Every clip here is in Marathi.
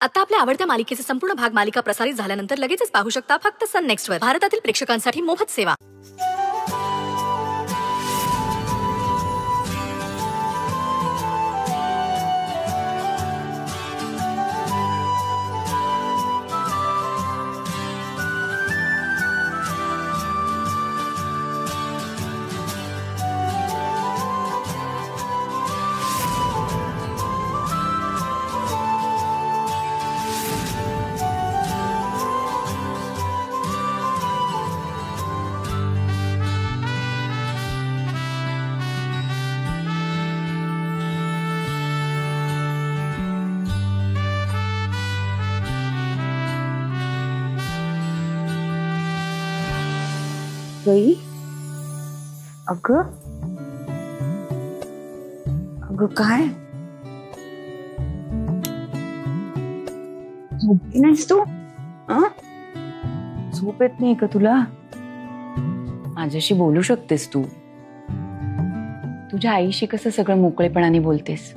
आता आपल्या आवडत्या मालिकेचे संपूर्ण भाग मालिका प्रसारित झाल्यानंतर लगेचच पाहू शकता फक्त सन नेक्स्ट वर. भारतातील प्रेक्षकांसाठी मोफत सेवा. गई अगं अगं काय झोपली नाहीस तू? झोप येत नाही का तुला? माझ्याशी बोलू शकतेस तू. तुझ्या आईशी कसं सगळं मोकळेपणाने बोलतेस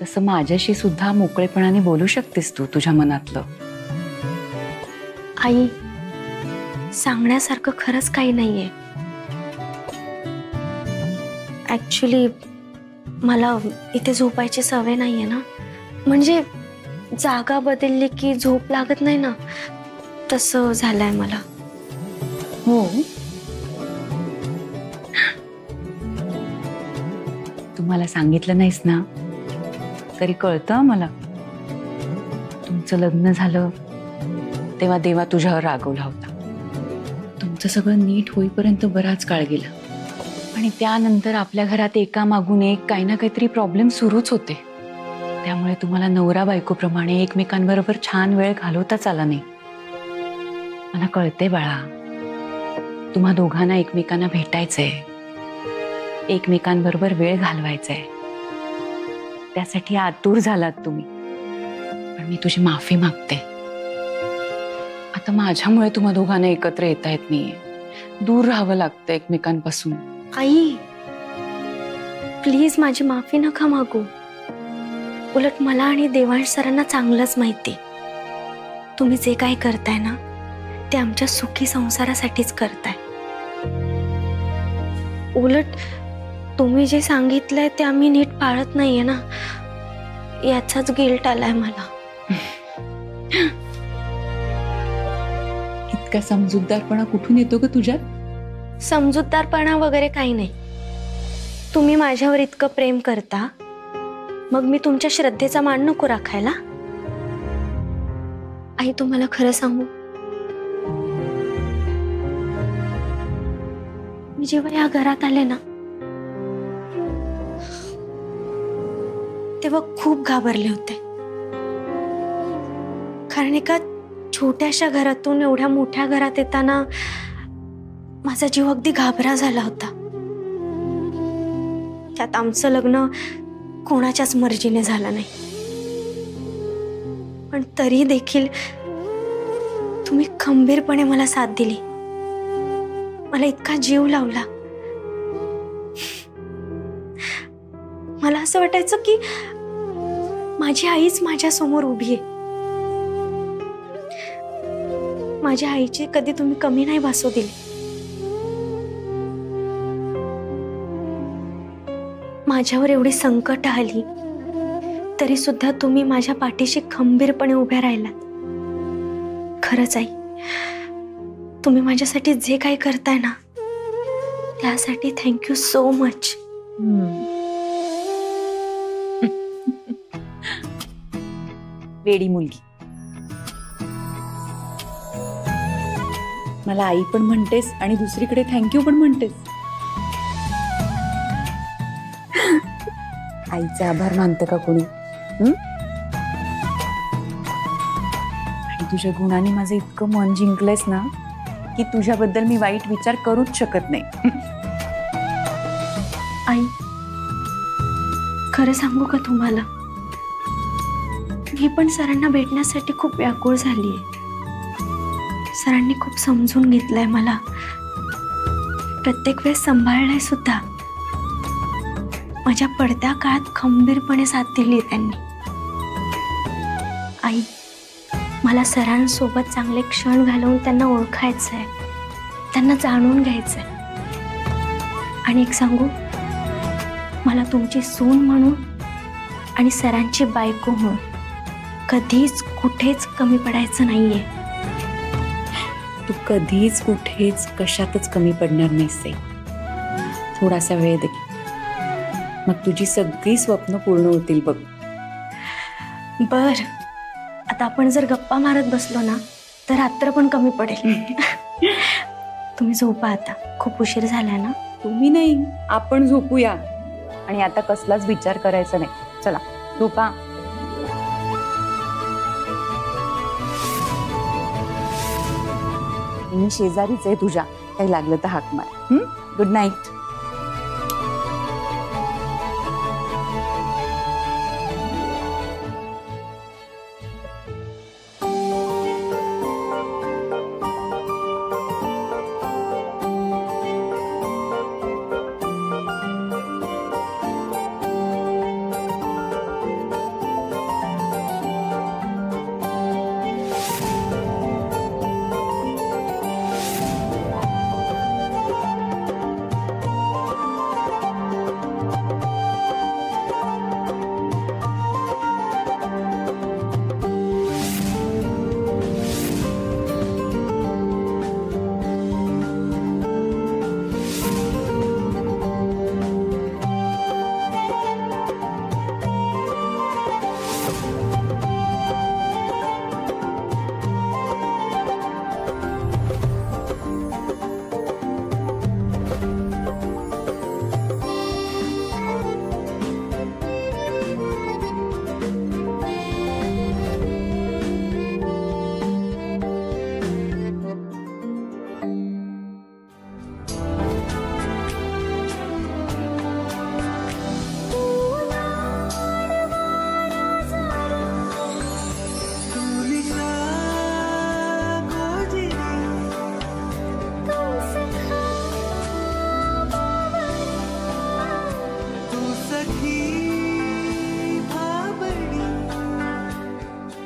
तसं माझ्याशी सुद्धा मोकळेपणाने बोलू शकतेस तू तुझ्या मनातलं. आई, सांगण्यासारखं खरंच काही नाहीये. ऍक्च्युली मला इथे झोपायची सवय नाहीये ना, म्हणजे जागा बदलली की झोप लागत नाही ना, तसं झालंय मला. हो, तुम्हाला सांगितलं नाहीस ना तरी कळतं मला. तुमचं लग्न झालं तेव्हा देवा तुझ्यावर रागवला होता. तुमचं सगळं नीट होईपर्यंत बराच काळ गेला आणि त्यानंतर आपल्या घरात एकामागून एक काही ना काहीतरी प्रॉब्लेम सुरूच होते. त्यामुळे तुम्हाला नवरा बायकोप्रमाणे एकमेकांबरोबर छान वेळ घालवताच आला नाही. मला कळते बाळा, तुम्हा दोघांना एकमेकांना भेटायचंय, एकमेकांबरोबर वेळ घालवायचाय, त्यासाठी आतुर झालात तुम्ही. पण मी तुझी माफी मागते. आता माझ्यामुळे तुम्हा दोघांना एकत्र येता येत नाहीये, दूर राहावं लागतं एकमेकांपासून. आई, प्लीज माझी माफी नका मागू. उलट मला आणि देवांश सरांना चांगलंच माहिती, तुम्ही जे काही करताय ना ते आमच्या सुखी संसारासाठीच करताय. उलट तुम्ही जे सांगितलंय ते आम्ही नीट पाळत नाहीये ना, याचाच गिल्ट आलाय मला. इतका समजूतदारपणा कुठून येतो ग तुझ्यात? समजूतदारपणा वगैरे काही नाही. तुम्ही माझ्यावर इतकं प्रेम करता, मग मी तुमच्या श्रद्धेचा मान नको राखायला? आई, तुम्हाला खरं सांगू, मी जेव्हा या घरात आले ना तेव्हा खूप घाबरले होते. कारण एका छोट्याशा घरातून एवढ्या मोठ्या घरात येताना माझा जीव अगदी घाबरा झाला होता. त्यात आमचं लग्न कोणाच्याच मर्जीने झालं नाही, पण तरी देखील तुम्ही खंबीरपणे मला साथ दिली, मला इतका जीव लावला. मला असं वाटायचं की माझी आईच माझ्या समोर उभी आहे. माझ्या आईची कधी तुम्ही कमी नाही भासू दिली. माझ्यावर एवढी संकट आली तरी सुद्धा तुम्ही माझ्या पाठीशी खंबीरपणे उभ्या राहिलात. खरंच आई, तुम्ही माझ्यासाठी जे काही करताय ना त्यासाठी थँक्यू सो मच. वेडी मुलगी. मला आई पण म्हणतेस आणि दुसरीकडे थँक्यू पण म्हणतेस. आईचे आभार मानतं का कोणी? आणि तुझ्या गुणांनी माझं इतकं मन जिंकलंयस ना की तुझ्याबद्दल मी वाईट विचार करूच शकत नाही. आई, खरं सांगू का तुम्हाला, मी पण सरांना भेटण्यासाठी खूप व्याकुळ झालीये. सरांनी खूप समजून घेतलंय मला, प्रत्येक वेळेस सांभाळलंय सुद्धा. माझ्या पडत्या काळात खंबीरपणे साथ दिली त्यांनी. आई, मला सरांसोबत चांगले क्षण घालवून त्यांना ओळखायचंय, त्यांना जाणून घ्यायचंय. आणि एक सांगू, मला तुमची सून म्हणून आणि सरांची बायको म्हणून कधीच कुठेच कमी पडायचं नाहीये. तू कधीच कुठेच कशातच कमी पडणार नाहीस आई. थोडासा वेळ दे, मग तुझी सगळी स्वप्न पूर्ण होतील बघ. बर, आता आपण जर गप्पा मारत बसलो ना तर रात्र पण कमी पडेल. तुम्ही झोपा आता, खूप उशीर झाला ना. तुम्ही नाही, आपण झोपूया. आणि आता कसलाच विचार करायचा नाही. चला झोपा. मी शेजारीच आहे तुझ्या, काही लागलं तर हाक मार. Good night.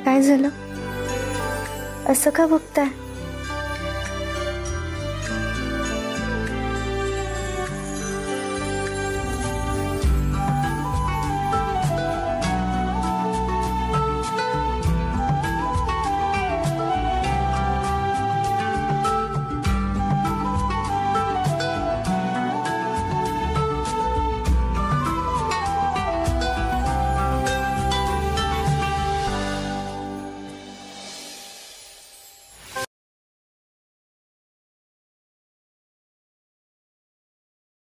काय झालं? असं का बघताय?